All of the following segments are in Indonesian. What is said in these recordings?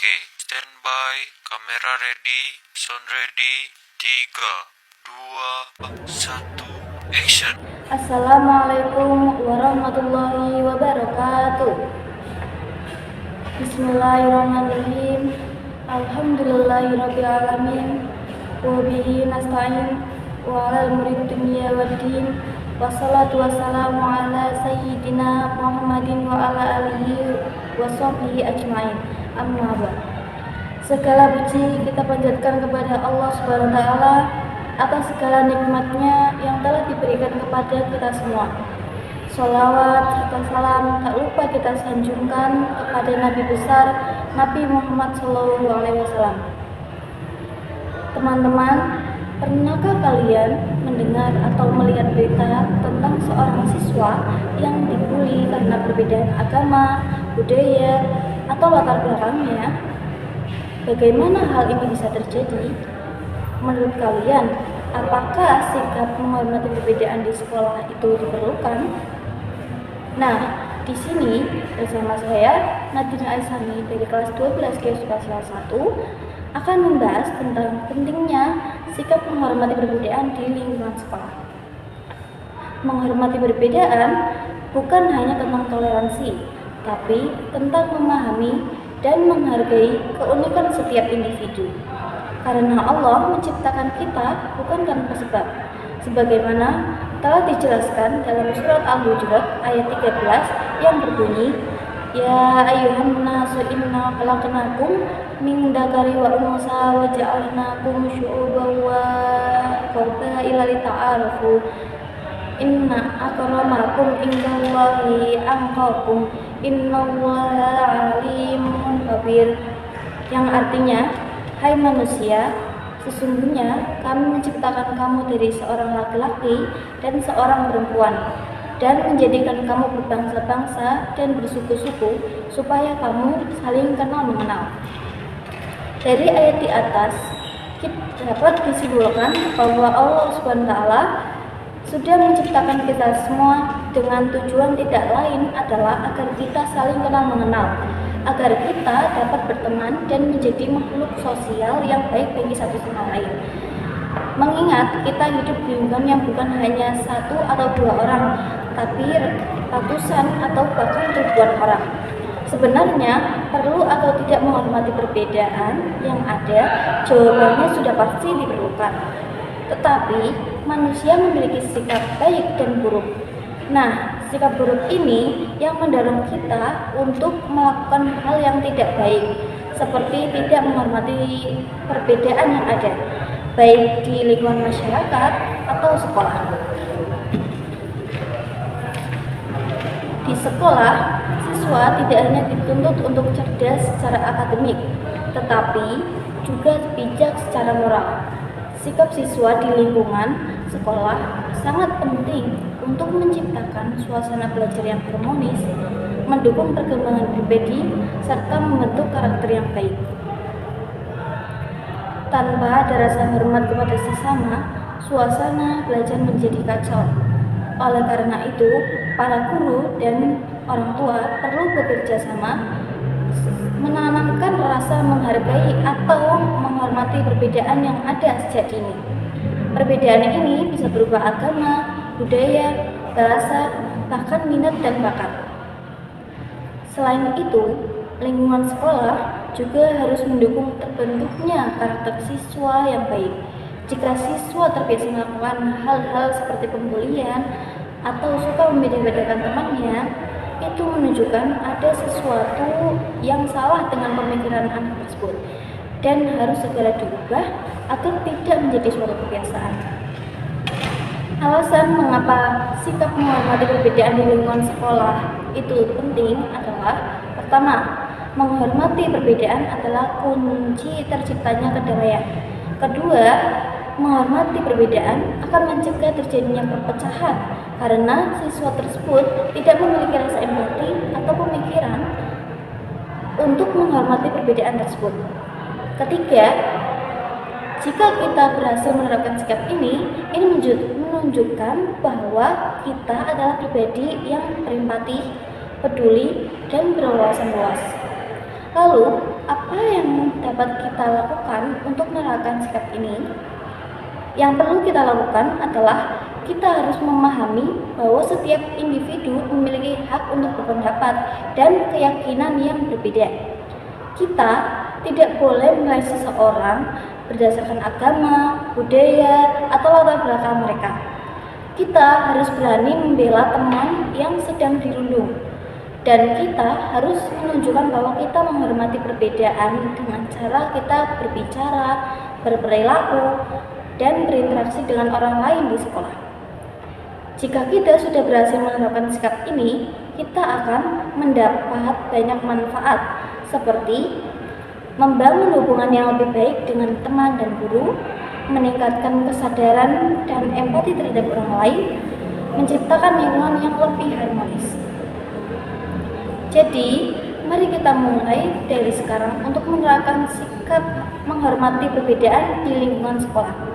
Oke, standby, kamera ready, sound ready, 3, 2, 1, action. Assalamualaikum warahmatullahi wabarakatuh. Bismillahirrahmanirrahim. Alhamdulillahirabbil alamin. Wa bihi nasta'in wa 'alal umuri dunya waddin. Wassalatu wassalamu ala sayyidina Muhammadin wa ala alihi wa sahbihi ajmain. Amma ba'd. Segala puji kita panjatkan kepada Allah Subhanahu wa taala atas segala nikmatnya yang telah diberikan kepada kita semua. Sholawat serta salam tak lupa kita sanjungkan kepada Nabi besar Nabi Muhammad SAW. Teman-teman, pernahkah kalian mendengar atau melihat berita tentang seorang siswa yang dibully karena perbedaan agama, budaya, atau latar belakangnya? Bagaimana hal ini bisa terjadi? Menurut kalian, apakah sikap menghormati perbedaan di sekolah itu diperlukan? Nah, di sini bersama saya Nadine Aisani dari kelas 12 Geospasial 1 akan membahas tentang pentingnya sikap menghormati perbedaan di lingkungan sekolah. Menghormati perbedaan bukan hanya tentang toleransi, tapi tentang memahami dan menghargai keunikan setiap individu. Karena Allah menciptakan kita bukan tanpa sebab, sebagaimana telah dijelaskan dalam surat Al-Hujurat ayat 13 yang berbunyi, Ya ayyuhan nasu inna khalaqnakum min dzakari wa unsa wa ja'alnakum syu'uban wa qabaila lita'arafu inna akramakum indallahi atqakum innallaha alimun khabir, yang artinya, hai manusia, sesungguhnya kami menciptakan kamu dari seorang laki-laki dan seorang perempuan, dan menjadikan kamu berbangsa-bangsa dan bersuku-suku, supaya kamu saling kenal mengenal. Dari ayat di atas, kita dapat disimpulkan bahwa Allah SWT sudah menciptakan kita semua dengan tujuan tidak lain adalah agar kita saling kenal mengenal, agar kita dapat berteman dan menjadi makhluk sosial yang baik bagi satu sama lain. Mengingat kita hidup di lingkungan yang bukan hanya satu atau dua orang, tapi ratusan atau bahkan ribuan orang. Sebenarnya perlu atau tidak menghormati perbedaan yang ada? Jawabannya sudah pasti diperlukan. Tetapi manusia memiliki sikap baik dan buruk. Nah, sikap buruk ini yang mendorong kita untuk melakukan hal yang tidak baik, seperti tidak menghormati perbedaan yang ada, baik di lingkungan masyarakat atau sekolah. Di sekolah, siswa tidak hanya dituntut untuk cerdas secara akademik, tetapi juga bijak secara moral. Sikap siswa di lingkungan sekolah sangat penting untuk menciptakan suasana belajar yang harmonis, mendukung perkembangan pribadi, serta membentuk karakter yang baik. Tanpa ada rasa hormat kepada sesama, suasana belajar menjadi kacau. Oleh karena itu, para guru dan orang tua perlu bekerja sama menanamkan rasa menghargai atau menghormati perbedaan yang ada sejak dini. Perbedaan ini bisa berupa agama, budaya, bahasa, bahkan minat dan bakat. Selain itu, lingkungan sekolah juga harus mendukung terbentuknya karakter siswa yang baik. Jika siswa terbiasa melakukan hal-hal seperti pembulian atau suka membeda-bedakan temannya, itu menunjukkan ada sesuatu yang salah dengan pemikiran anak tersebut dan harus segera diubah agar tidak menjadi suatu kebiasaan. Alasan mengapa sikap menghormati perbedaan di lingkungan sekolah itu penting adalah, pertama, menghormati perbedaan adalah kunci terciptanya kedamaian. Kedua, menghormati perbedaan akan mencegah terjadinya perpecahan karena siswa tersebut tidak memiliki rasa empati atau pemikiran untuk menghormati perbedaan tersebut. Ketiga, jika kita berhasil menerapkan sikap ini menunjukkan bahwa kita adalah pribadi yang berempati, peduli, dan berwawasan luas. Lalu, apa yang dapat kita lakukan untuk menerapkan sikap ini? Yang perlu kita lakukan adalah kita harus memahami bahwa setiap individu memiliki hak untuk berpendapat dan keyakinan yang berbeda. Kita tidak boleh menilai seseorang berdasarkan agama, budaya, atau latar belakang mereka. Kita harus berani membela teman yang sedang dirundung. Dan kita harus menunjukkan bahwa kita menghormati perbedaan dengan cara kita berbicara, berperilaku, dan berinteraksi dengan orang lain di sekolah. Jika kita sudah berhasil menerapkan sikap ini, kita akan mendapat banyak manfaat seperti membangun hubungan yang lebih baik dengan teman dan guru, meningkatkan kesadaran dan empati terhadap orang lain, menciptakan lingkungan yang lebih harmonis. Jadi, mari kita mulai dari sekarang untuk menerapkan sikap menghormati perbedaan di lingkungan sekolah.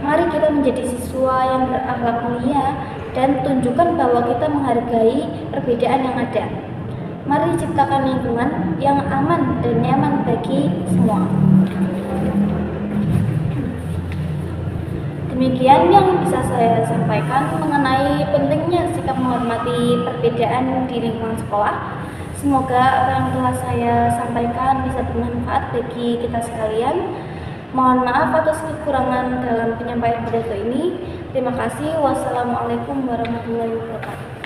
Mari kita menjadi siswa yang berakhlak mulia dan tunjukkan bahwa kita menghargai perbedaan yang ada. Mari ciptakan lingkungan yang aman dan nyaman bagi semua. Demikian yang bisa saya sampaikan mengenai pentingnya sikap menghormati perbedaan di lingkungan sekolah. Semoga apa yang telah saya sampaikan bisa bermanfaat bagi kita sekalian. Mohon maaf atas kekurangan dalam penyampaian pidato ini. Terima kasih. Wassalamualaikum warahmatullahi wabarakatuh.